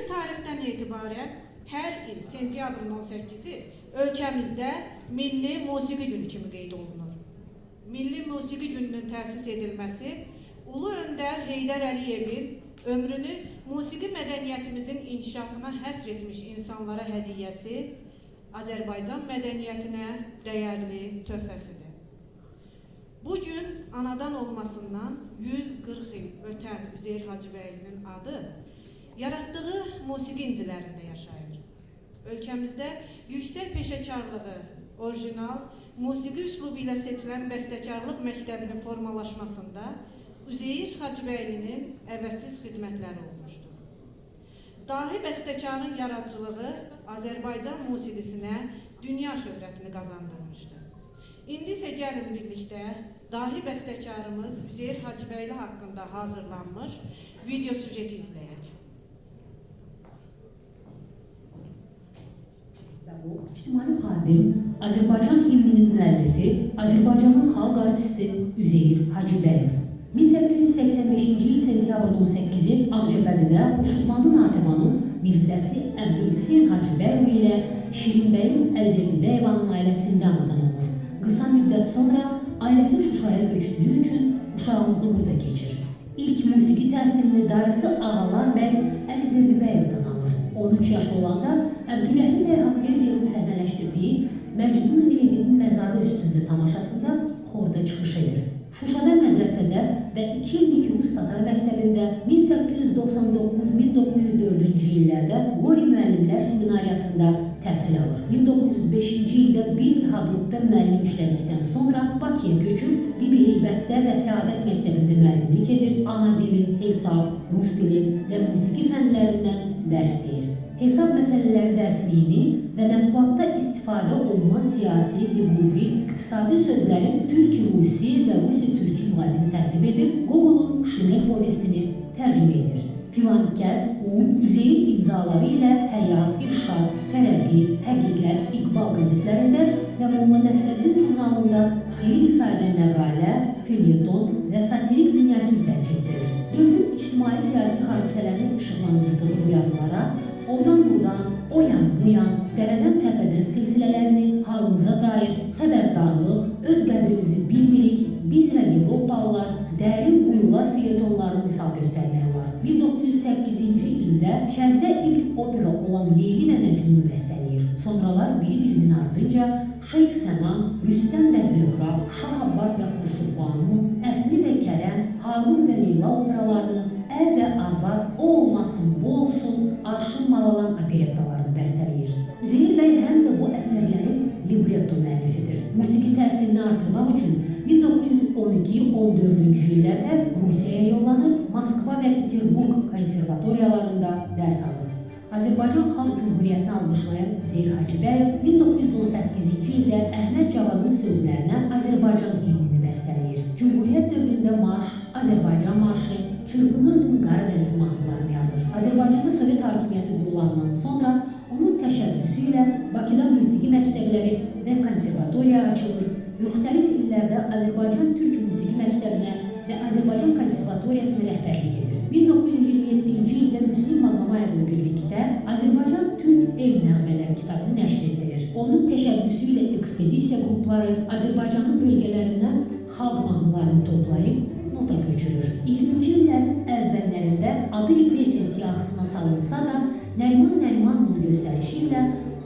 Bugün tarixdən etibarən hər il sentyabrın 18-i ölkəmizdə Milli Musiqi Günü kimi qeyd olunur. Milli Musiqi Gününün təsis edilməsi Ulu Öndər Heydər Əliyevin ömrünü musiqi mədəniyyətimizin inkişafına həsr etmiş insanlara hədiyyəsi Azərbaycan mədəniyyətinə dəyərli töhfəsidir. Bugün anadan olmasından 140 il ötən Üzeyir Hacıbəylinin adı yarattığı musiqi incilərində yaşayır. Ölkəmizdə yüksək peşəkarlığı, orijinal, musiqi üslubu ilə seçilən bəstəkarlıq məktəbinin formalaşmasında Üzeyir Hacıbəylinin əvəzsiz xidmətləri olmuşdur. Dahi bəstəkarın yaradıcılığı Azərbaycan musiqisinə dünya şöhrətini qazandırmışdır. İndi isə gəlin birlikdə dahi bəstəkarımız Üzeyir Hacıbəyli haqqında hazırlanmış video süjeti izləyək. Bu ictimai xadim, Azərbaycan himninin müəllifi, Azərbaycanın xalq artisti Üzeyir Hacıbəyev. 1885-ci il sentyabrın 18-i Ağcabədidə Xurşudbanu Natəvanın Mirzəsi Əbdülhüseyn Hacıbəyev ilə Şirinbəyin Əlverdibəyevanın ailəsində anadan olur. Qısa müddət sonra ailəsi Şuşaya köçdüyü üçün uşaqlığı burada keçir. İlk musiqi təhsilini dayısı Ağalar bəy Əlverdibəyevdən alır. 13 yaş olanda Əbdülrəhim bəy Haqverdiyevin səhnələşdirdiyi Məcnun Leylinin məzarı üstündə tamaşasında xorda çıxış edir. Şuşada mədrəsədə və 2 illik Rus Tatar məktəbində 1899-1904-cü illərdə Qori müəllimlər seminariyasında təhsil alır. 1905-ci ildə bir il Hadrutda müəllim işlədikdən sonra Bakıya köçüb Bibi Heybətdə və Səadət məktəbində müəllimlik edir. Ana dili, hesab, rus dili və musiqi fənlərindən dərs deyir. Hesab məsələləri dərsliyini və mətbuatda istifadə olunan siyasi, hüquqi, iqtisadi sözlərin türk-rusi və rusi-türki lüğətini tərtib edir. Gogolun Şinel povestini tərcümə edir. Filankəs, Üzeyir imzaları ilə Həyat, İrşad, Tərəqqi, Həqiqət, İqbal qəzetlərində və Molla Nəsrəddin jurnalında xeyli sayda məqalə, felyeton və satirik miniatür dərc etdirir. Dövrün ictimai-siyasi hadisələrini işıqlandırdığı bu yazılara oradan-buradan, o yan-bu yan, dərədən təpədən silsilələrini, halımıza dair xəbərdarlıq, öz qədrimizi bilmirik, biz və Avropalılar, dərin quyular felyetonlarını misal göstərmək olar. 1908-ci ildə şərqdə ilk opera olan Leyli və Məcnunu bəstələyir. Sonralar bir-birinin ardınca Şeyx Sənan, Rüstəm və Zöhra, Şah Abbas və Xurşudbanu, Əsli və Kərəm, Harun və Leyla operalarını, Əv və Arvad, O olmasın, bu olsun, Arşın Malalan operettalarını bəstələyir. Üzeyir bəy həm də bu əsərlərin libretto müəllifidir. Musiqi təhsilini artırmaq üçün 1912-14-cü illərdə Rusiyaya yollanır, Moskva və Peterburg konservatoriyalarında dərs alır. Azərbaycan Xalq Cümhuriyyətini alqışlayan Üzeyir Hacıbəyev 1918-ci ildə Əhməd Cavadın sözlərinə Azərbaycan himnini bəstələyir. Cümhuriyyət dövründə marş, Azərbaycan marşı, Çırpınırdım Qaradəniz mahnılarını yazır. Azərbaycanda Sovet hakimiyyəti qurulandan sonra onun təşəbbüsü ilə Bakıda musiqi məktəbləri və konservatoriya açılır. Müxtəlif illərdə Azərbaycan Türk Musiqi Məktəbinə və Azərbaycan Konservatoriyasına rəhbərlik edir. 1927-ci ildə Müslim Maqamayevlə birlikdə Azərbaycan Türk El Nəğmələri kitabını nəşr edilir. Onun təşəbbüsü ilə ekspedisiya qrupları Azərbaycanın bölgələrindən xalq mahnılarını toplayıb nota köçürür. 20-ci illərin əvvəllərində adı repressiya siyahısına salınsa da, Nəriman Nərimanovun göstərişi ilə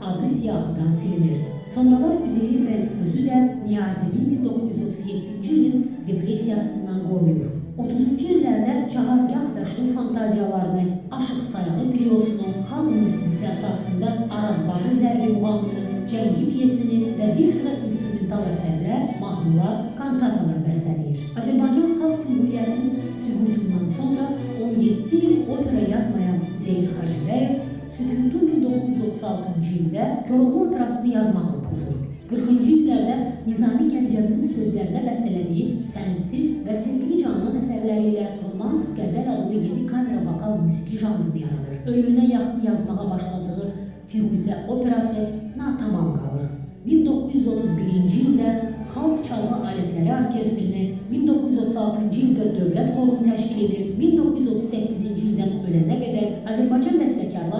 adı siyahıdan silinir. Sonralar Üzeyir bəy özü də Niyazinin 1937-ci ilin depressiyasından qoruyur. 30-cu illərdə Çahargah və Şur fantaziyalarını, Aşıq Sayağı triosunu, xalq musiqisi əsasında Arazbarı Zərbi muğamını, Cəngi piyesini və bir sıra instrumental əsərlər, mahnılar, kantatalar bəstələyir. Azərbaycan Xalq Cümhuriyyətinin süqutundan sonra 17 il opera yazmayan Üzeyir Hacıbəyev Sükutun 1936-cı ildə Koroğlu operasını yazmaqla pozur. 40-cı illərdə Nizami Gəncəvinin sözlərinə bəstələdiyi Sənsiz və Sevgili Canan əsərləri ilə Romans Qəzəl adlı yeni kamera vokal musiqi janrını yaradır. Ölümünə yaxın yazmağa başladığı Firuzə operası natamam qalır. 1931-ci ildə Xalq Çalğı Alətləri Orkestrini, 1936-cı ildə Dövlət Xorunu təşkil edir. 1938-ci ildən ölənə qədər Azərbaycan bəstəkarlar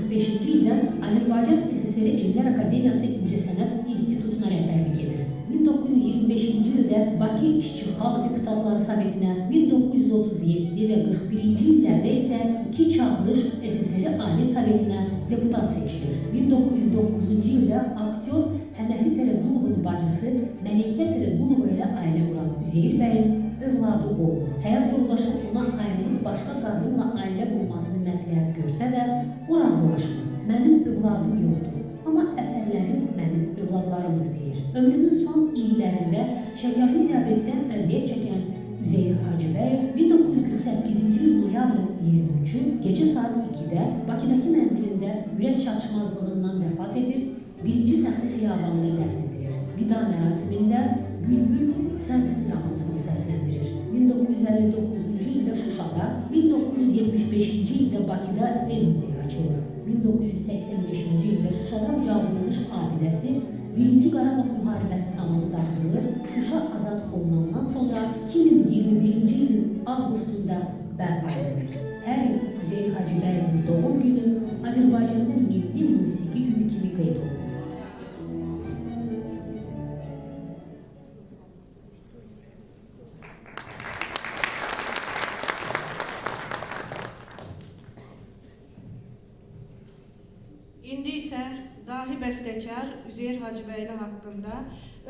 1945-ci ildə Azərbaycan SSR Elmlər Akademiyası İncəsənət İnstitutuna rəhbərlik edir. 1925-ci ildə Bakı İşçi Xalq Deputatları Sovetinə, 1937 və 41-ci illərdə isə 2 çağırış SSR Ali Sovetinə deputat seçilir. 1909-cu ildə aktyor Hənəfi Tərəqunovun bacısı Məleykə Tərəqunova ilə ailə quran Üzeyir bəyin övladı oldu. Həyat yoldaşı ona ayrılıb başqa qadınla ailə qurmasını məsləhət görsə də, o razılaşmır. Mənim övladım yoxdur, amma əsərlərim mənim övladlarımdır deyir. Ömrünün son illərində şəkərli diabetdən əziyyət çəkən Üzeyir Hacıbəyev 1948-ci il noyabrın 23-ü gecə saat 2-də Bakıdakı mənzilində ürək çatışmazlığından vəfat edir, 1-ci Fəxri Xiyabanında dəfn edilir. Vida mərasimində Bülbül Sənsiz mahnısını səsləndirir. 1959-cu ildə Şuşada, 1975-ci ildə Bakıda el muzeyi açılır. 1985-ci ildə Şuşada ucaldılmış abidəsi 1-ci Qarabağ müharibəsi zamanı dağıdılır. Şuşa azad olunandan sonra 2021-ci ilin avqustunda bərpa edilir. Hər il Üzeyir Hacıbəyevin doğum günü Azərbaycanda milli musiqi günü kimi qeyd olunur. İndi isə dahi bəstəkar Üzeyir Hacıbəyli haqqında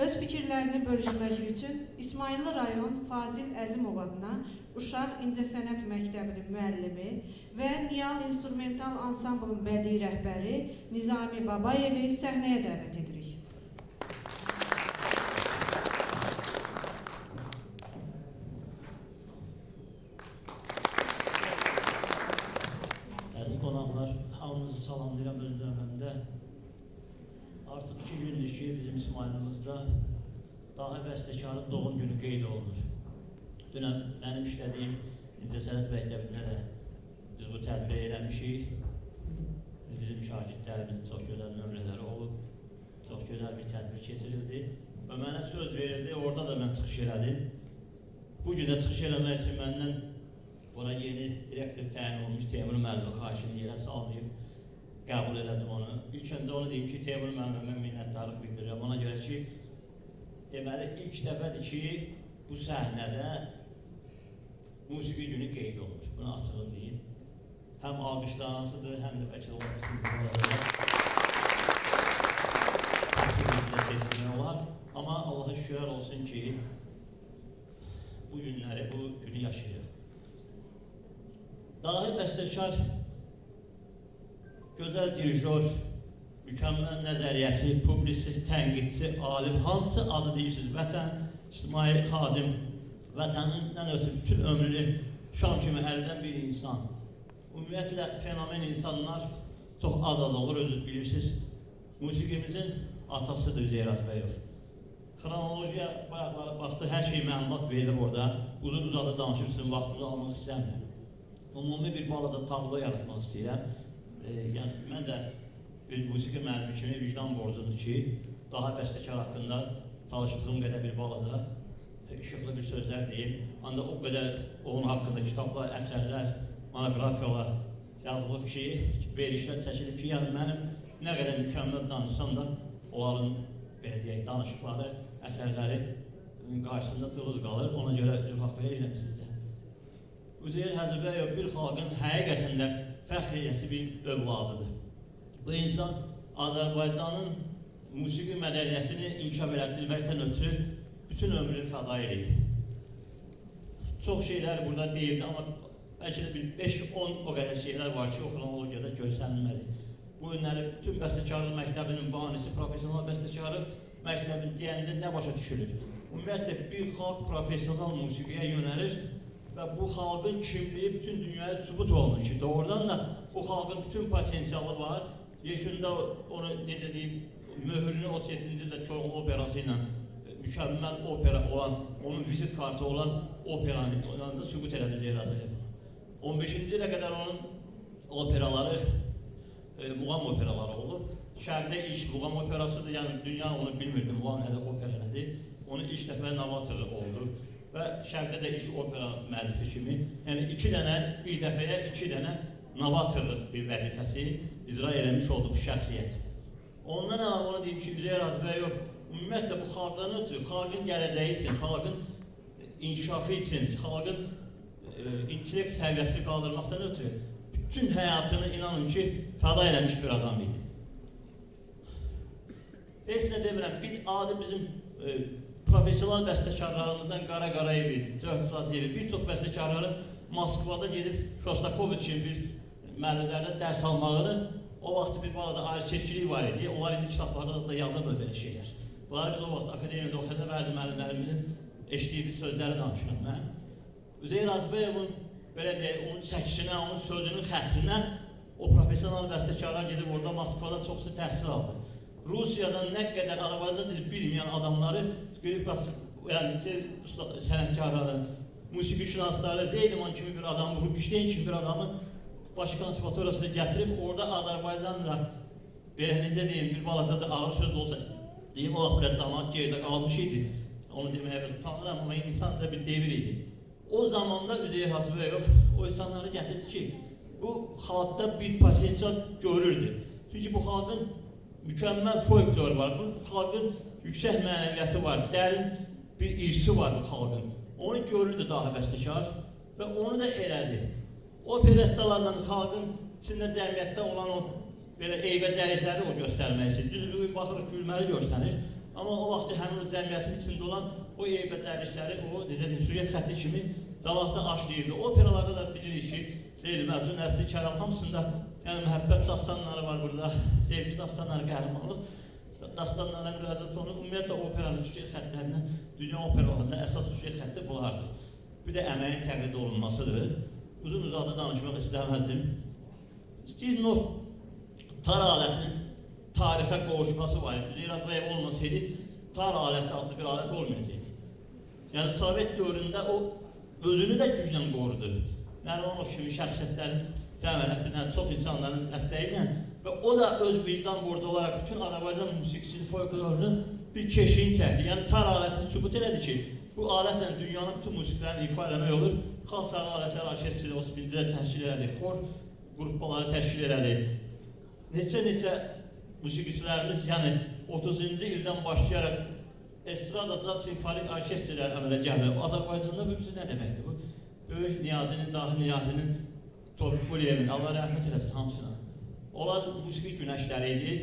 öz fikirlərini bölüşmək üçün İsmayıllı rayon Fazil Əzimov adına Uşaq İncəsənət Məktəbinin müəllimi və Niyal İnstrumental Ansamblın bədii rəhbəri Nizami Babayevi səhnəyə dəvət edirik. Əziz qonaqlar, hamınızı salamlayıram öz növbəmdə. Artıq 2 gündür ki, bizim İsmayılımızda dahi bəstəkarın doğum günü qeyd olunur. Dünən mənim işlədiyim İncəsənət Məktəbində də biz bu tədbiri eləmişik. Bizim şagirdlərimizin çox gözəl nömrələri olub, çox gözəl bir tədbir keçirildi. Və mənə söz verildi, orada da mən çıxış elədim. Bu gün də çıxış eləmək üçün məndən bura yeni direktor təyin olmuş Teymur müəllimə xahişini yerə sallayıb qəbul elədim onu. İlk öncə onu deyim ki, Teymur müəllimə minnətdarlıq bildirirəm. Ona görə ki, deməli ilk dəfədir ki, bu səhnədə musiqi günü qeyd olunur. Bunu açığını deyim. Həm alqışlansıdır, həm də bəlkə olmasın. Takibimizdə seçilmək olar. Amma Allaha şükürlər olsun ki, bu günləri, bu günü yaşayır. Dahi bəstəkar, gözəl dirijor, mükəmməl nəzəriyyəçi, publisist, tənqidçi, alim, hansı adı deyirsiniz? Vətən, ictimai xadim, vətənindən ötürü bütün ömrünü şam kimi əldən bir insan. Ümumiyyətlə, fenomen insanlar çox az olur, özünüz bilirsiniz. Musiqimizin atasıdır Üzeyir Hacıbəyov. Xronologiya bayaqlara baxdı, hər şey məlumat verilib orada. Uzun-uzadı danışırsın, vaxtınızı almaq istəmirəm. Ümumi bir balaca tablo yaratmaq istəyirəm. Yəni, mən də bir musiqi müəllimi kimi vicdan borcudur ki, daha bəstəkar haqqında çalışdığım qədər bir balaca işıqlı bir sözlər deyim. Ancaq o qədər onun haqqında kitablar, əsərlər, monografiyalar yazılıb ki, verilişlər çəkilib ki, yəni mənim nə qədər mükəmməl danışsam da onların, belə deyək, danışıqları, əsərləri qarşısında tılız qalır. Ona görə vaxt verirəm sizdə. Üzeyir Hacıbəyov bir xalqın həqiqətən də fəxr edəsi bir övladıdır. Bu insan Azərbaycanın musiqi mədəniyyətini inkişaf elətdirməkdən ötürü bütün ömrünü fəda edib. Çox şeylər burada deyildi, amma bəlkə də bir 5-10 o qədər şeylər var ki, o xronologiyada görsənilməli. Bu günləri bütün bəstəkarlıq məktəbinin banisi, profesional bəstəkarlıq məktəbini deyəndə nə başa düşülür? Ümumiyyətlə, bir xalq profesional musiqiyə yönəlir və bu xalqın kimliyi bütün dünyaya sübut olunur ki, doğrudan da bu xalqın bütün potensialı var. Yeşunda onu, necə deyim, möhürünü 37-ci ildə Koroğlu operası ilə mükəmməl opera olan, onun vizit kartı olan operanı da sübut elədi Üzeyir Hacıbəyov. 15-ci ilə qədər onun operaları, muğam operaları olub. Şərqdə ilk muğam operasıdır, yəni dünya onu bilmirdi, muğam nədir, opera nədir. Onun ilk dəfə novatoru oldu. Və şərqdə də ilk opera müəllifi kimi, yəni 2 dənə, bir dəfəyə 2 dənə novatorluq bir vəzifəsi icra eləmiş oldu bu şəxsiyyət. Ondan əlavə onu deyim ki, Üzeyir Hacıbəyov ümumiyyətlə bu xalqdan ötürü, xalqın gələcəyi üçün, xalqın inkişafı üçün, xalqın intellekt səviyyəsini qaldırmaqdan ötürü bütün həyatını inanın ki, fəda eləmiş bir adam idi. Heç nə demirəm, bir adi bizim profesional bəstəkarlarımızdan Qara Qarayevi, Cövhət Hacıyevi, bir çox bəstəkarları Moskvada gedib Shostakovich kimi bir müəllimlərdən dərs almağını, o vaxt bir balada ayrı-seçkilik var idi. Onlar indi kitablarda da yazırlar belə şeylər. Bunları biz o vaxt akademiyada oxuyanda bəzi müəllimlərimizin eşitdiyi bir sözləri danışıram mən. Üzeyir Hacıbəyovun belə deyək, onun çəkisinə, onun sözünün xətrinə o profesional bəstəkarlar gedib orada Moskvada çoxsu təhsil aldı. Rusiyadan nə qədər Azərbaycan dili bilməyən adamları, skripkası, yəni sənətkarları, musiqişünasları, Zeydiman kimi bir adam, Rubinstein kimi bir adamı baş konservatoriyasına gətirib, orada Azərbaycanla belə necə deyim, bir balaca da ağır söz olsa, deyim, o vaxt belə cəmaat geridə qalmış idi. Onu deməyə bir utanıram, amma insan da bir devir idi. O zamanda Üzeyir Hacıbəyov o insanları gətirdi ki, bu xalqda bir potensial görürdü. Çünki bu xalqın mükəmməl folklor var, bu xalqın yüksək mənəviyyatı var, dərin bir irsi var bu xalqın. Onu görürdü dahi bəstəkar və onu da elədi. Operettalarla xalqın içində cəmiyyətdə olan o belə eybəcərlikləri o göstərmək istəyir. Düz bugün baxırıq, gülməli göstərir. Amma o vaxt həmin o cəmiyyətin içində olan o eybəcərlikləri o süjet xətti kimi cavabda aşlayırdı. Operalarda da bilirik ki, Leyli Məcnun, Nəsli Kəram hamısında yəni məhəbbət dastanları var burada, sevgi dastanları, qəhrəmanlıq dastanlarına müraciət olunur. Ümumiyyətlə operanın süjet xəttlərindən dünya operalarında əsas süjet xətti bunlardır. Bir də əməyin təqlid olunmasıdır. Uzun-uzadı danışmaq istəməzdim. İstəyirdim o tar alətinin tarixə qovuşması var. Üzeyir Hacıbəyov olmasaydı, tar aləti adlı bir alət olmayacaqdı. Yəni, Sovet dövründə o özünü də güclə qorudu. Nərimanov kimi şəxsiyyətlərin cəmiyyətindən, çox insanların dəstəyi və o da öz vicdan borcu olaraq bütün Azərbaycan musiqisinin folklorunu bir keşiyin çəkdi. Yəni, tar alətini sübut elədi ki, bu alətlə dünyanın bütün musiqilərini ifa eləmək olur. Xalq sarı alətlər, orkestri, ospincilər təşkil elədi, xor qrupaları təşkil elədi. Neçə musiqiçilərimiz, yəni 30-cu ildən başlayaraq estrada, caz, simfonik orkestrlər əmələ gəlir. Azərbaycanda bu nə deməkdir bu? Böyük Niyazinin, Dahi Niyazinin, Tofiq Quliyevin, Allah rəhmət eləsin hamısına. Onlar musiqi günəşləri idi.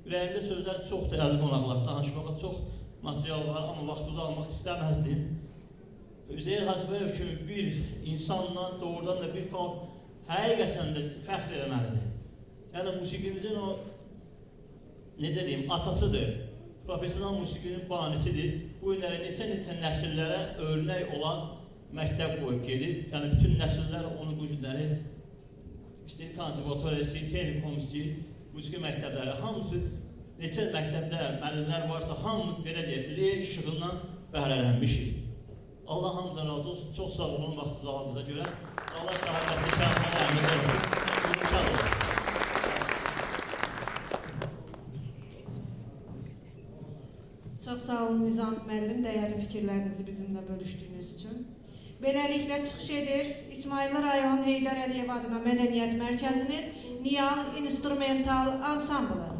Ürəyimdə sözlər çoxdur, əziz qonaqlar, danışmağa çox material var, amma vaxtı almaq istəməzdim. Üzeyir Hacıbəyov kimi bir insanla doğrudan da bir xalq həqiqətən də fəxr eləməlidir. Yəni, musiqimizin o, necə deyim, atasıdır, profesional musiqinin banisidir. Bu günləri neçə nəsillərə örnək olan məktəb qoyub gedib. Yəni, bütün nəsillər onu bu günləri istəyir konservatoriya istəyir, telekom istəyir, musiqi məktəbləri, hamısı neçə məktəbdə müəllimlər varsa, hamımız belə deyək, Üzeyir işığından bəhrələnmişik. Allah hamıza razı olsun, çox sağ olun vaxtınızı aldığınıza görə. Allah şahadətini şəhətini əhməd olsun. Sağ olun. Çox sağ olun Nizam müəllim, dəyərli fikirlərinizi bizimlə bölüşdüyünüz üçün. Beləliklə çıxış edir İsmayıllı rayon Heydər Əliyev adına Mədəniyyət Mərkəzinin Niyal İnstrumental Ansamblı.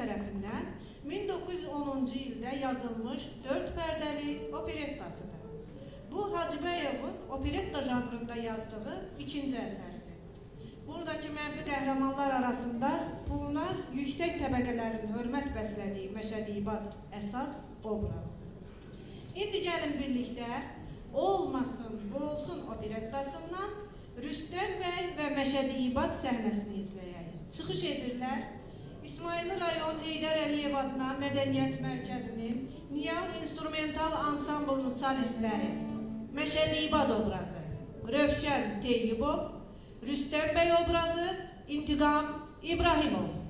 tərəfindən 1910-cu ildə yazılmış 4 pərdəli operettasıdır. Bu, Hacıbəyovun operetta janrında yazdığı ikinci əsərdir. Buradakı mənfi qəhrəmanlar arasında puluna yüksək təbəqələrin hörmət bəslədiyi Məşədi İbad əsas obrazdır. İndi gəlin birlikdə Olmasın, Bu olsun operettasından Rüstəm bəy və Məşədi İbad səhnəsini izləyək. Çıxış edirlər İsmayıllı rayon Heydər Əliyev adına Mədəniyyət Mərkəzinin Niyal İnstrumental Ansamblının solistləri Məşədi İbad obrazı Rövşən Teyyibov, Rüstəm bəy obrazı İntiqam İbrahimov.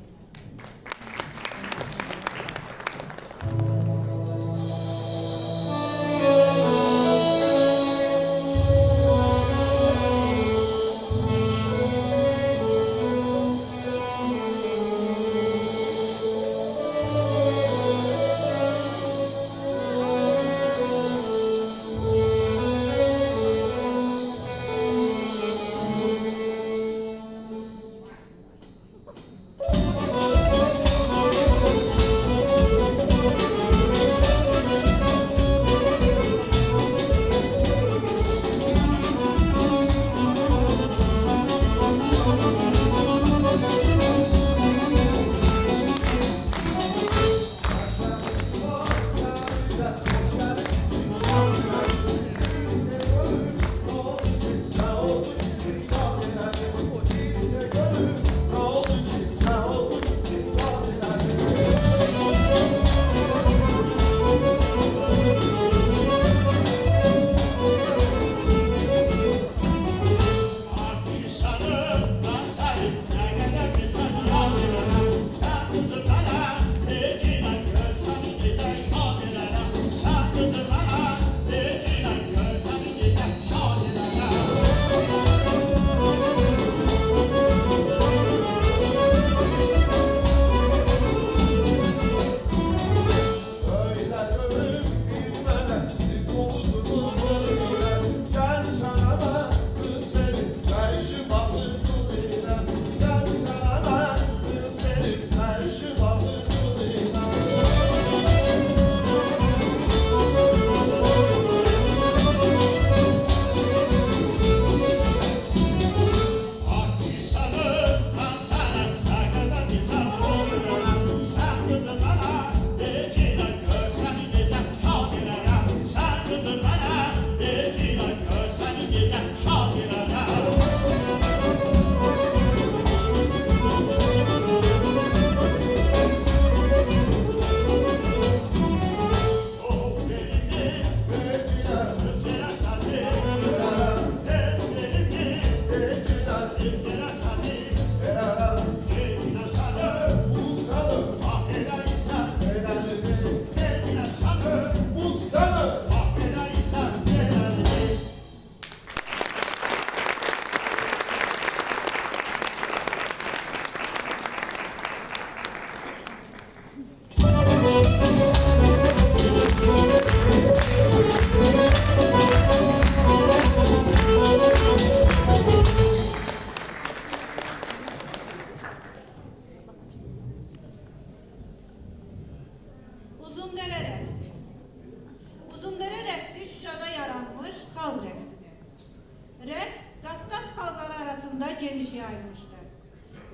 Geniş yayılmışdır.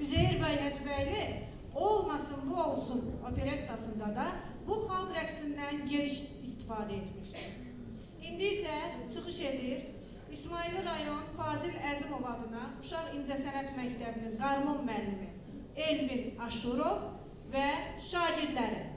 Üzeyir bəy Hacıbəyli Olmasın, Bu olsun operettasında da bu xalq rəqsindən geniş istifadə etmişdir. İndi isə çıxış edir İsmayıllı rayon Fazil Əzimov adına Uşaq İncəsənət Məktəbinin qarmon müəllimi Elvin Aşurov və şagirdləri.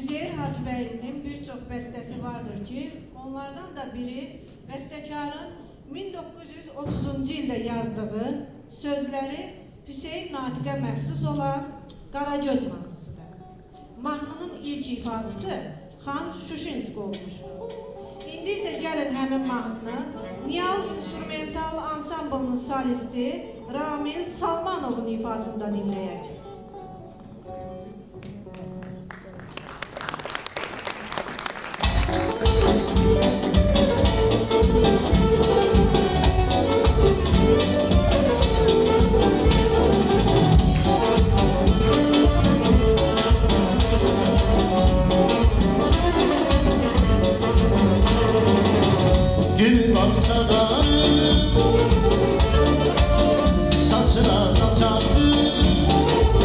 Üzeyir Hacıbəylinin bir çox bəstəsi vardır ki, onlardan da biri bəstəkarın 1930-cu ildə yazdığı, sözləri Hüseyin Natiqə məxsus olan Qaragöz mahnısıdır. Mahnının ilk ifadəsi Xan Şuşinski olmuşdur. İndi isə gəlin həmin mahnını Niyal İnstrumental Ansamblının solisti Ramil Salmanovun ifasında dinləyək. Gül bahçadarım, saçına saçarım,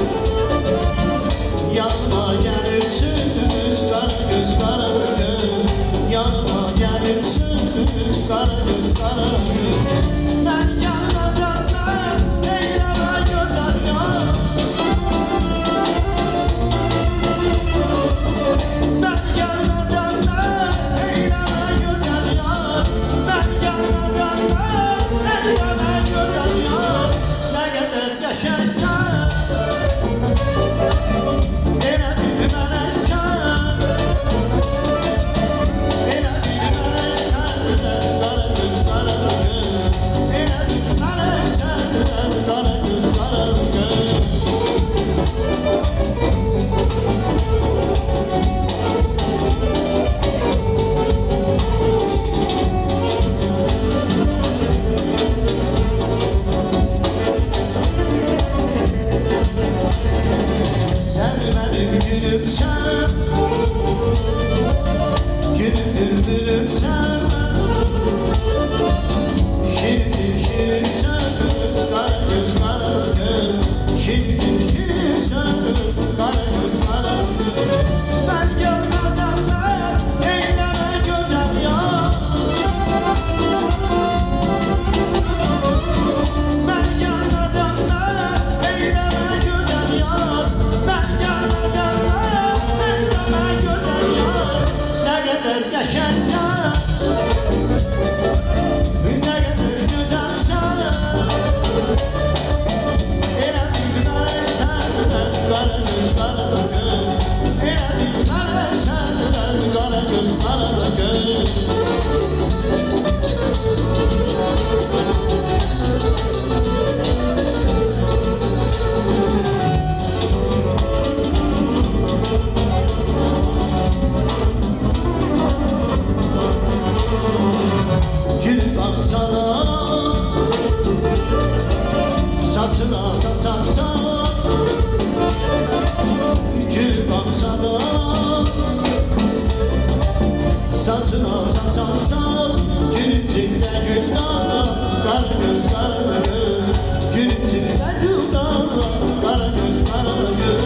saçına saçarsan gün içinde güldana, kara göz kara göz. Gün içinde güldana, kara göz kara göz.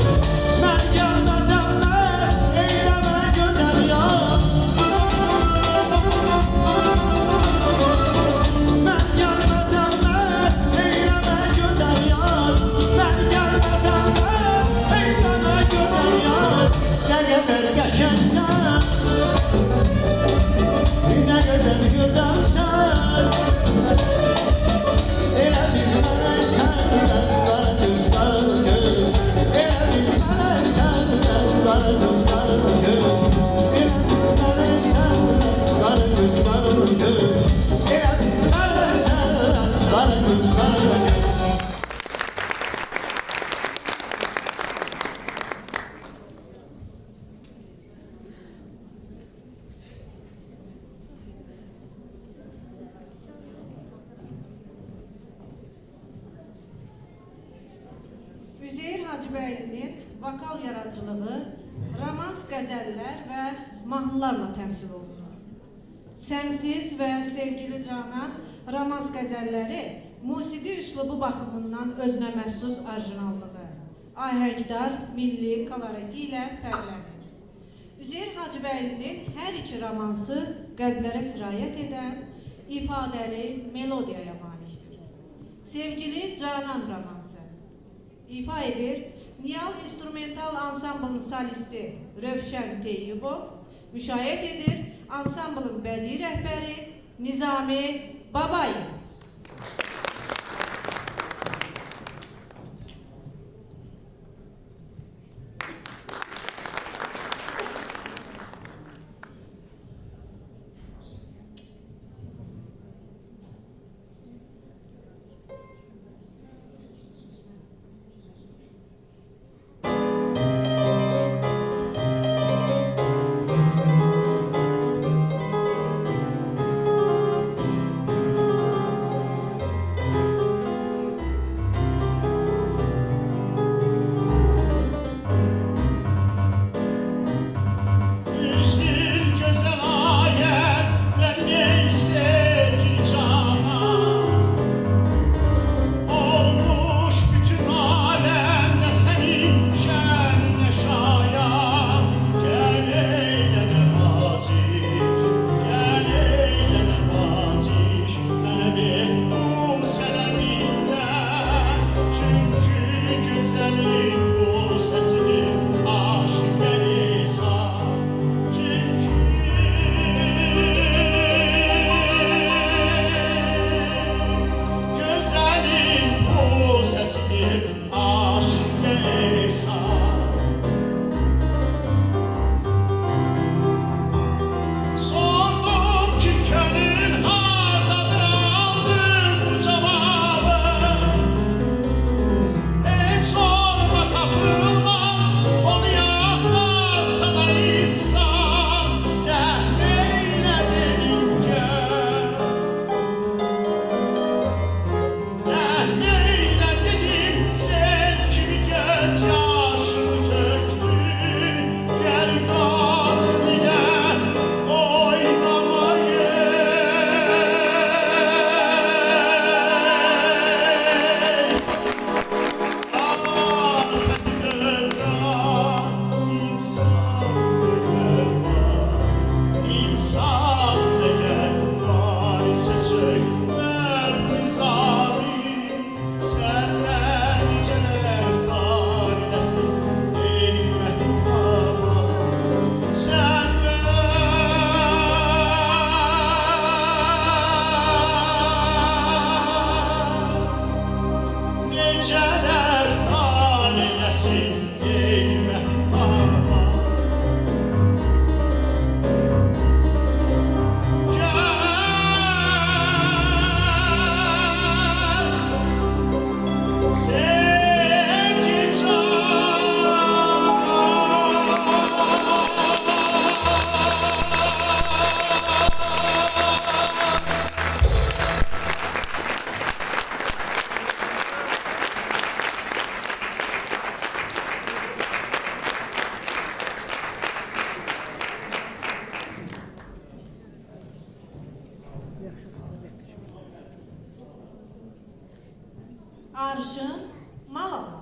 Ben gelmezem ben, eyleme güzel yar. Ben gelmezem ben, eyleme güzel yar. Ben gelmezem ben, eyleme güzel yar. Ne kadar geçersen, ne kadar güzelsen, elə bilmələk səndən qara göz qara göz. Elə bilmələk səndən qara göz qara göz. Elə bilmələk səndən qara göz qara göz. Elə bilmələk səndən qara göz qara göz. Üzeyir Hacıbəylinin vokal yaradıcılığı romans qəzəllər və mahnılarla təmsil olunur. Sənsiz və Sevgili Canan romans qəzəlləri musiqi üslubu baxımından özünə məxsus orijinallığı, ahəngdar, milli koloriti ilə fərqlənir. Üzeyir Hacıbəylinin hər iki romansı qəlblərə sirayət edən ifadəli melodiyaya malikdir. Sevgili Canan romansı ifa edir Niyal İnstrumental Ansamblının solisti Rövşən Teyyubov, müşayiət edir ansamblın bədii rəhbəri Nizami Babayev. Arşın Malalan.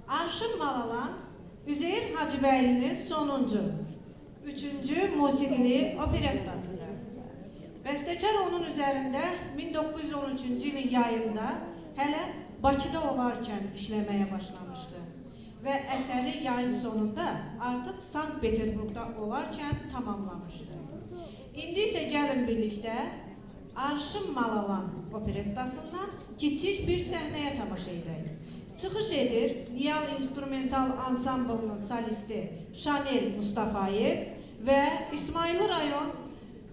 Arşın Malalan, Üzeyir Hacıbəylinin sonuncu, üçüncü musiqili operettasıdır. Bəstəkar onun üzərində 1913-cü ilin yayında hələ Bakıda olarkən işləməyə başlamışdı və əsəri yayın sonunda artıq Sankt-Peterburqda olarkən tamamlamışdı. İndi isə gəlin birlikdə Arşın Malalan operettasından kiçik bir səhnəyə tamaşa edək. Çıxış edir Niyal İnstrumental Ansamblının solisti Şanel Mustafayev və İsmayıllı rayon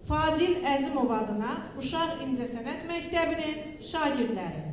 Fazil Əzimov adına Uşaq İncəsənət Məktəbinin şagirdləri.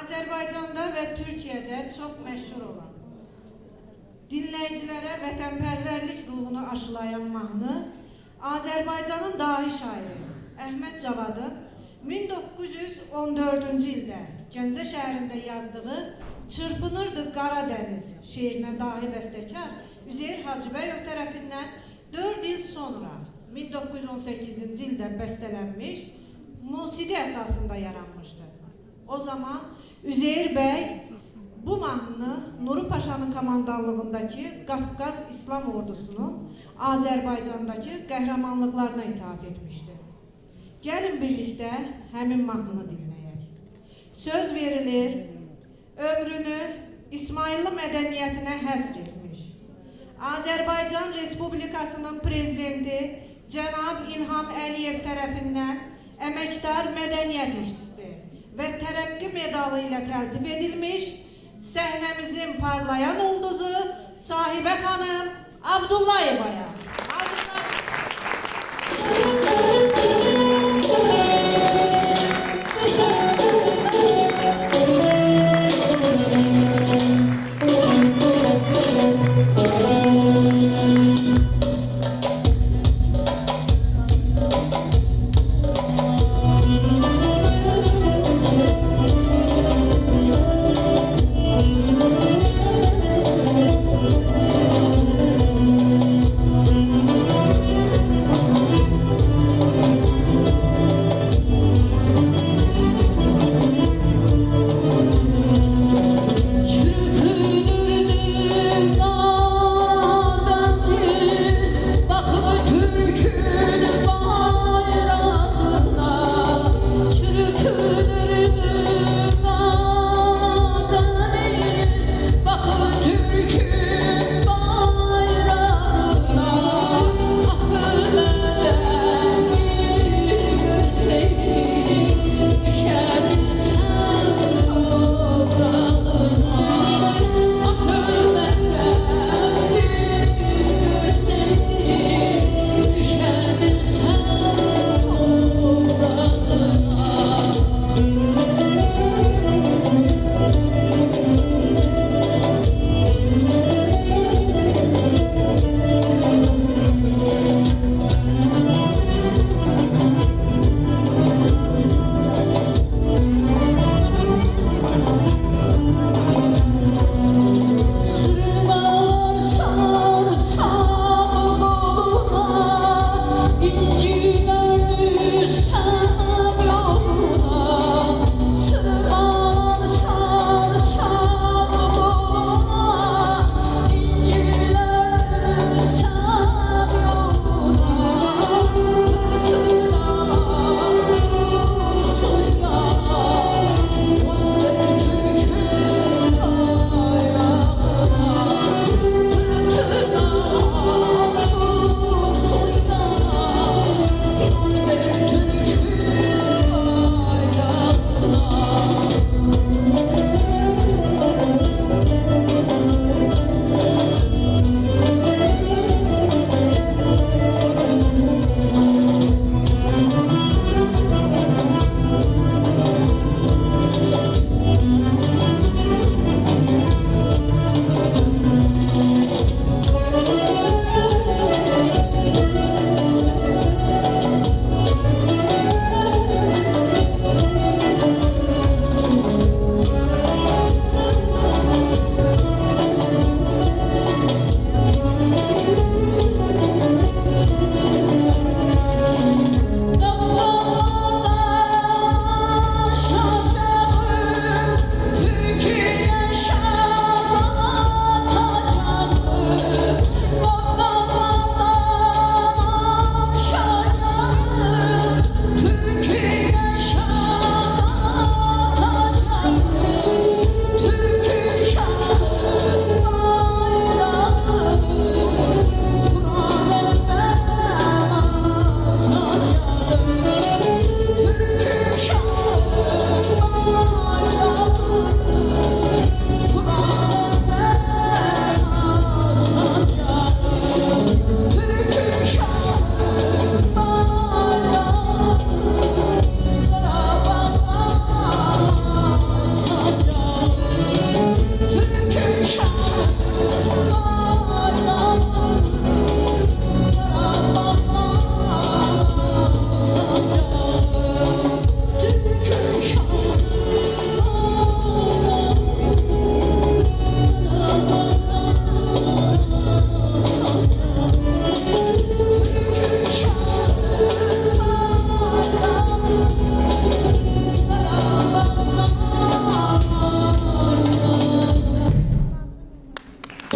Azərbaycanda və Türkiyədə çox məşhur olan, dinləyicilərə vətənpərvərlik ruhunu aşılayan mahnı Azərbaycanın dahi şairi Əhməd Cavadın 1914-cü ildə Gəncə şəhərində yazdığı Çırpınırdı Qaradəniz şeirinə dahi bəstəkar Üzeyir Hacıbəyov tərəfindən 4 il sonra 1918-ci ildə bəstələnmiş musiqi əsasında yaranmışdı. O zaman Üzeyir bəy bu mahnını Nuri Paşanın komandanlığındakı Qafqaz İslam ordusunun Azərbaycandakı qəhrəmanlıqlarına ithaf etmişdi. Gəlin birlikdə həmin mahnını dinləyək. Söz verilir, ömrünü İsmailli mədəniyyətinə həsr etmiş. Azərbaycan Respublikasının prezidenti Cənab İlham Əliyev tərəfindən əməkdar mədəniyyət işçisi və tərəqqi medalı ilə təltif edilmiş səhnəmizin parlayan ulduzu Sahibə xanım Abdullayevaya.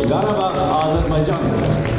Qarabağ Azərbaycandır.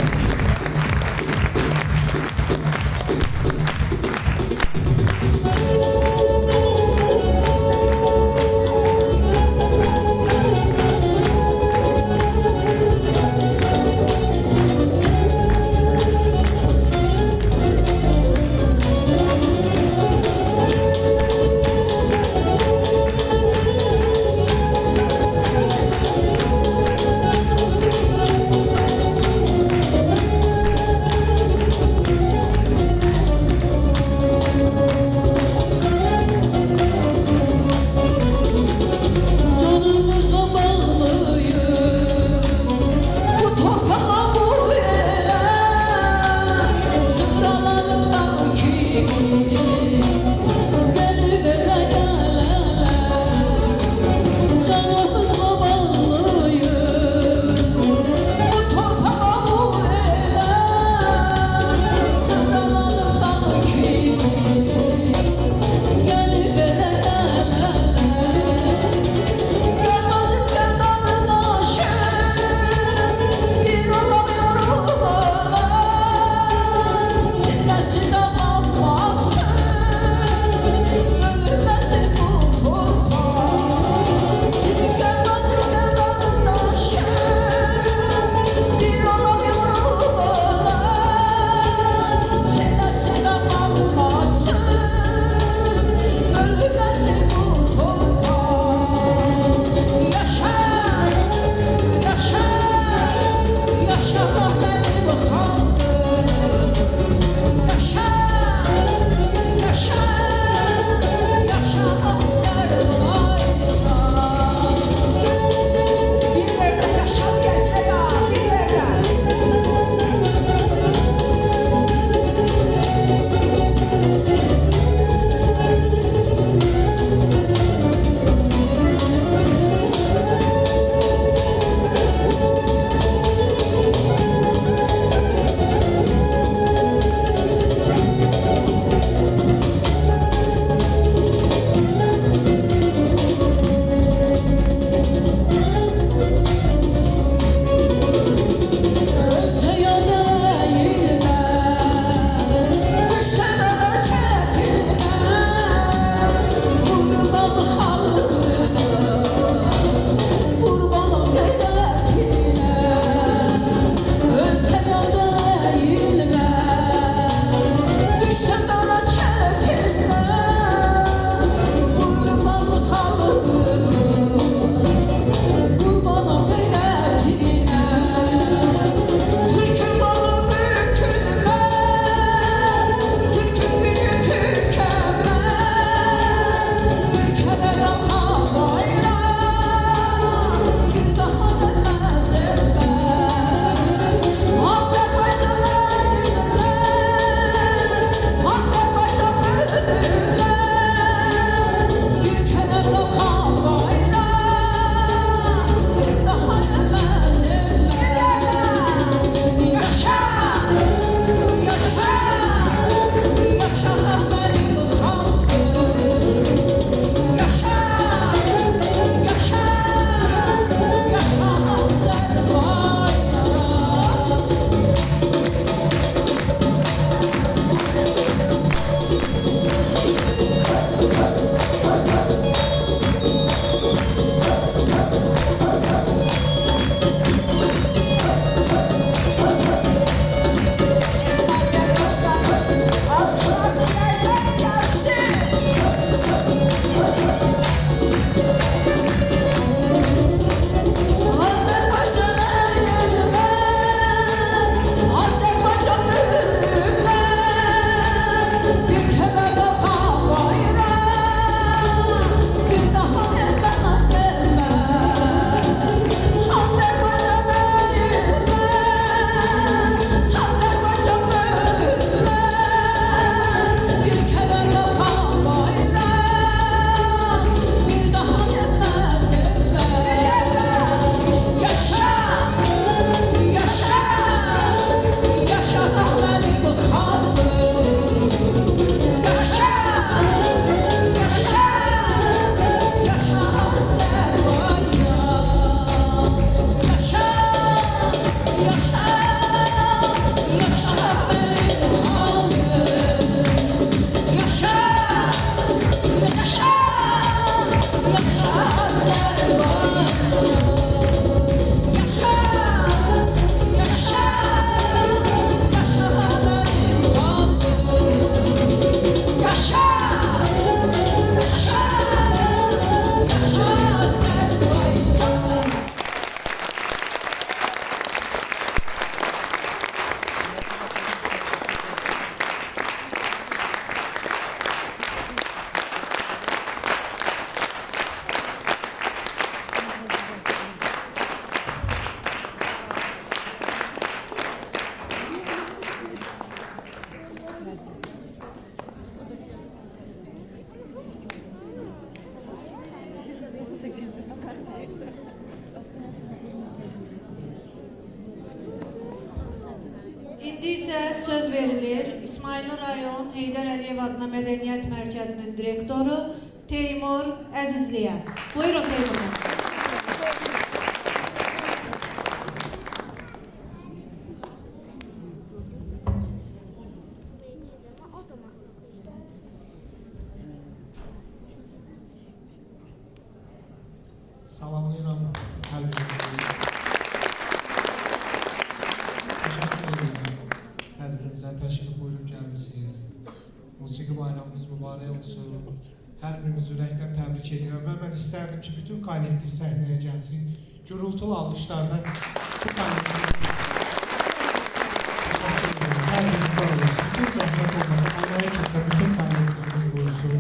İndi isə söz verilir İsmayıllı rayon Heydər Əliyev adına Mədəniyyət Mərkəzinin direktoru Teymur Əzizliyə. Buyurun Teymur Əzizliyə. Salamlayıram hər birinizi. Təşəkkür edirəm. Tədbirimizə təşrif buyurub gəlmişsiniz. Musiqi bayramımız mübarək olsun. Hər birinizi ürəkdən təbrik edirəm və mən istərdim ki, bütün kollektiv səhnəyə gəlsin. Gürültülü alqışlarla bu kollektiv hər birinizi alır. Bütün zəhmət olmasa, Allah'a kəsə bütün kollektivimiz buyursun.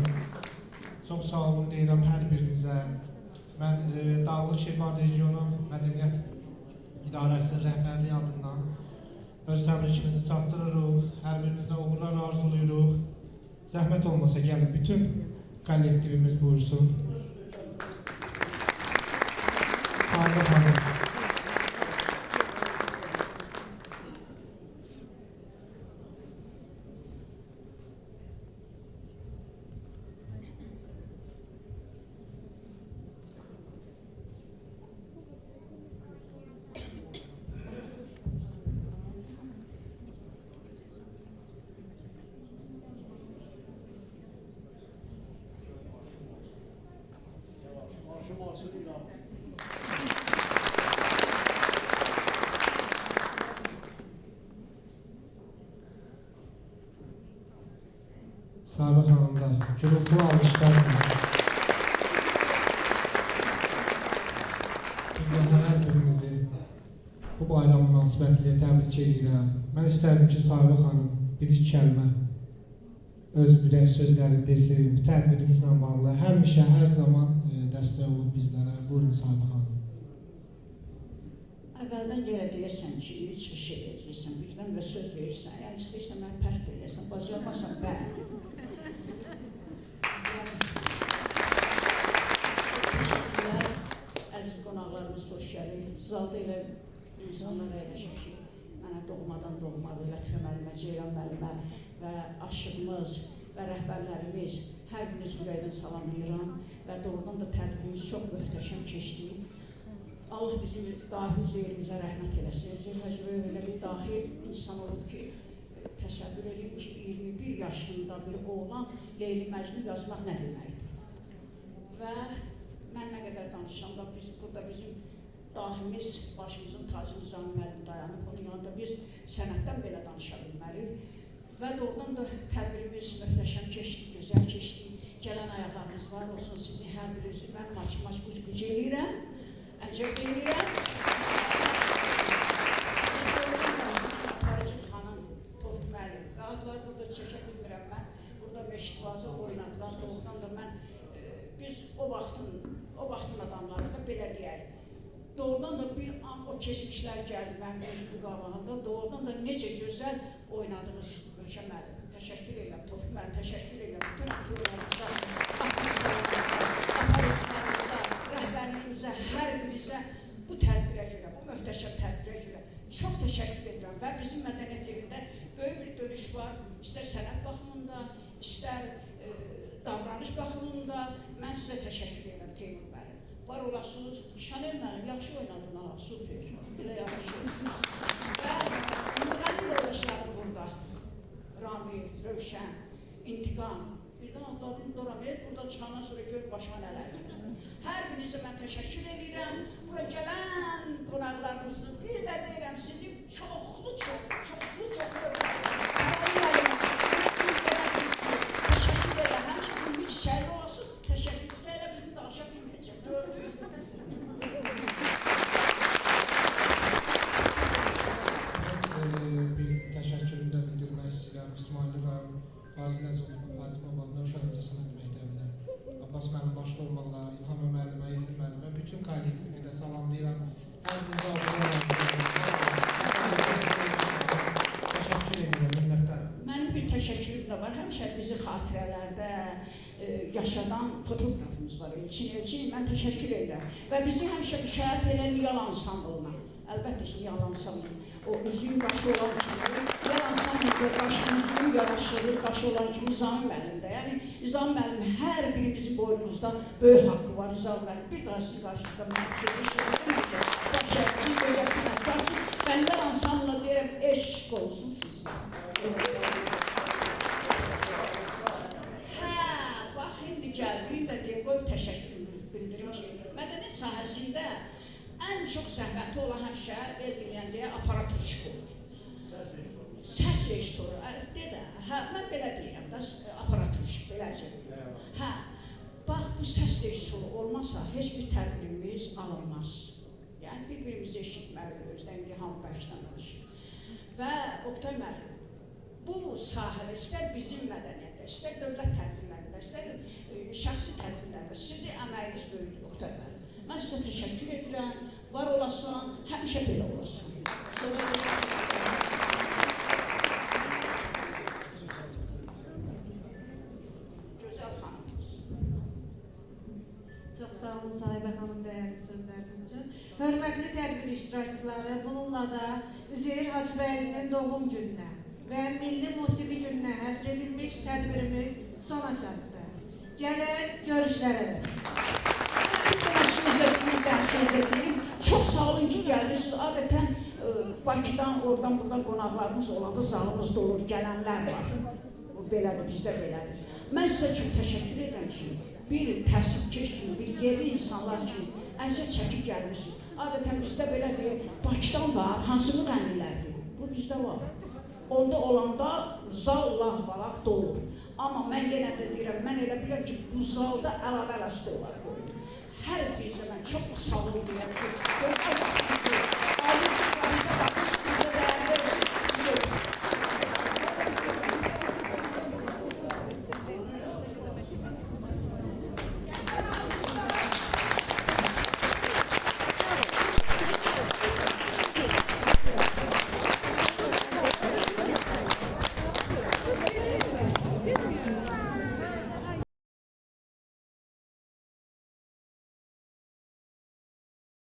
Çox sağ olun deyirəm hər birinizə. Mən Dağlıq Şirvan Regionu Mədəniyyət İdarəsinin rəhbərliyi adından öz təbrikimizi çatdırırıq, hər birinizə uğurlar arzuluyuruq. Zəhmət olmasa gəlin, bütün kollektivimiz buyursun. Sahilə xanım. Sahilə xanım da gürültülü alqışlarla. Hər birinizi bu bayram münasibətilə təbrik edirəm. Mən istərdim ki, Sahilə xanım bir-iki kəlmə öz ürək sözləri desin, bu tədbirimizlə bağlı. Həmişə, hər zaman dəstək olub bizlərə. Buyurun Sahilə xanım. Əvvəldən gələ deyəsən ki, çıxış edəcəksən, birdən və söz verirsən, yəni istəyirsən mən pərt edəsən, bacarmasan bəli. Əziz qonaqlarımız xoş gəlir. Zalda elə insanlar əyləşir ki, mənə doğmadan doğmalı, Lətifə müəllimə, Ceyran müəllimə və aşığımız və rəhbərlərimiz hər biriniz ürəkdən salamlayıram və doğrudan da tədbirimiz çox möhtəşəm keçdi. Allah bizim dahi üzerimizə rəhmət eləsin. Üzeyir Hacıbəyev elə bir dahi insan olub ki, təsəvvür edin ki, 21 yaşında bir oğlan Leyli Məcnun yazmaq nə deməkdir? Və mən nə qədər danışsam da burada bizim dahimiz, başımızın tacımız Zami müəllim dayanıb, onun yanında biz sənətdən belə danışa bilməliyik. Və doğrudan da tədbirimiz möhtəşəm keçdi, gözəl keçdi. Gələn ayaqlarınız var olsun, sizi hər birinizi mən maç güc eləyirəm, əcəb eləyirəm. Aparıcı xanım, Tofiq müəllim, qalıqlar burada çəkə bilmirəm mən. Burada meştibazı oynadılar, doğrudan da mən biz o vaxtın adamları da belə deyək. Doğrudan da bir an o keçmişlər gəldi mənim özümün qabağında. Doğrudan da necə gözəl oynadınız Gülşən müəllim. Təşəkkür edirəm, Tofiq müəllim, təşəkkür edirəm. Bütün aktyorlarımıza, aparıcılarımıza, rəhbərliyimizə, hər birinizə bu tədbirə görə, bu möhtəşəm tədbirə görə çox təşəkkür edirəm. Və bizim mədəniyyət evində böyük bir dönüş var. İstər sənət baxımında, istər davranış baxımında mən sizə təşəkkür edirəm Teymur müəllim. Var olasınız, Şanel müəllim, yaxşı oynadın ha, super, belə yaxşı. Və müğənni yoldaşlarım burada, Rami, Rövşən, İntiqam, birdən adlarını Doramet, burada çıxandan sonra gör başıma nələr gəlir. Hər birinizə mən təşəkkür edirəm. Bura gələn qonaqlarımızı bir də deyirəm, sizi çoxlu Abbas müəllim başda olmaqla, İlham müəllimə, Elif müəllimə, bütün kollektivi də salamlayıram. Hər birinizə təşəkkür edirəm, minnətdarım. Mənim bir təşəkkürüm də var. Həmişə bizi xatirələrdə yaşadan fotoqrafımız var. Elçin, mən təşəkkür edirəm. Və bizi həmişə müşayiət edən Yalan İstanbuluna. əlbəttə ki, yalansam, o üzüyün başı olan kimi, yalansam da başımızın yaraşığı, başı olan kimi Nizami müəllim də. Yəni, Nizami müəllim hər birimizin boynumuzda böyük haqqı var, Nizami müəllim. Bir daha sizin qarşınızda mən başlayacağım, öyrəsinə qarşı, mən yalansamla deyirəm, eşq olsun sizdə. Hə, bax, indi gəldim də deyək, qoy təşəkkür bildirim ki, mədəniyyət sahəsində ən çox zəhməti olan həmişə ediləyəndə aparaturşik olur. Səs rejissoru. Hə, mən belə deyirəm də, aparaturşik, beləcə. Hə, bax, bu səs rejissoru olmasa, heç bir tədbirimiz alınmaz. Yəni, bir-birimizi eşitməli, özdən indi hamı başdan danışır. Və Oktay müəllim, bu sahədə, istər bizim mədəniyyətdə, istər dövlət tədbirlərində, istər şəxsi tədbirlərdə sizin əməyiniz böyükdür, Oktay müəllim. Mən sizə təşəkkür edirəm, var olasan, həmişə belə olasan. Gözəl xanımız. Çox sağ olun Sahibə xanım dəyərli sözləriniz üçün. Hörmətli tədbir iştirakçıları, bununla da Üzeyir Hacıbəylinin doğum gününə və Milli Musiqi gününə həsr edilmiş tədbirimiz sona çatdı. Gələk görüşlərə. Çox sağ olun ki, gəlirsiniz. Adətən Bakıdan, oradan, buradan qonaqlarımız olanda zalımız dolur, gələnlər var. Belədir, bizdə belədir. Mən sizə çox təşəkkür edirəm ki, bir təəssübkeş kimi, bir yerli insanlar kimi əziyyət çəkib gəlmişsiniz. Adətən bizdə belədir, Bakıdan var, hansı müğənnilərdir? Bu bizdə var. Onda olanda zal lağ-balaq dolur. Amma mən yenə də deyirəm, mən elə bilirəm ki, bu zalda əlavə rəstə olar qoyun. Hər birinizə mən çox sağ olun deyirəm ki,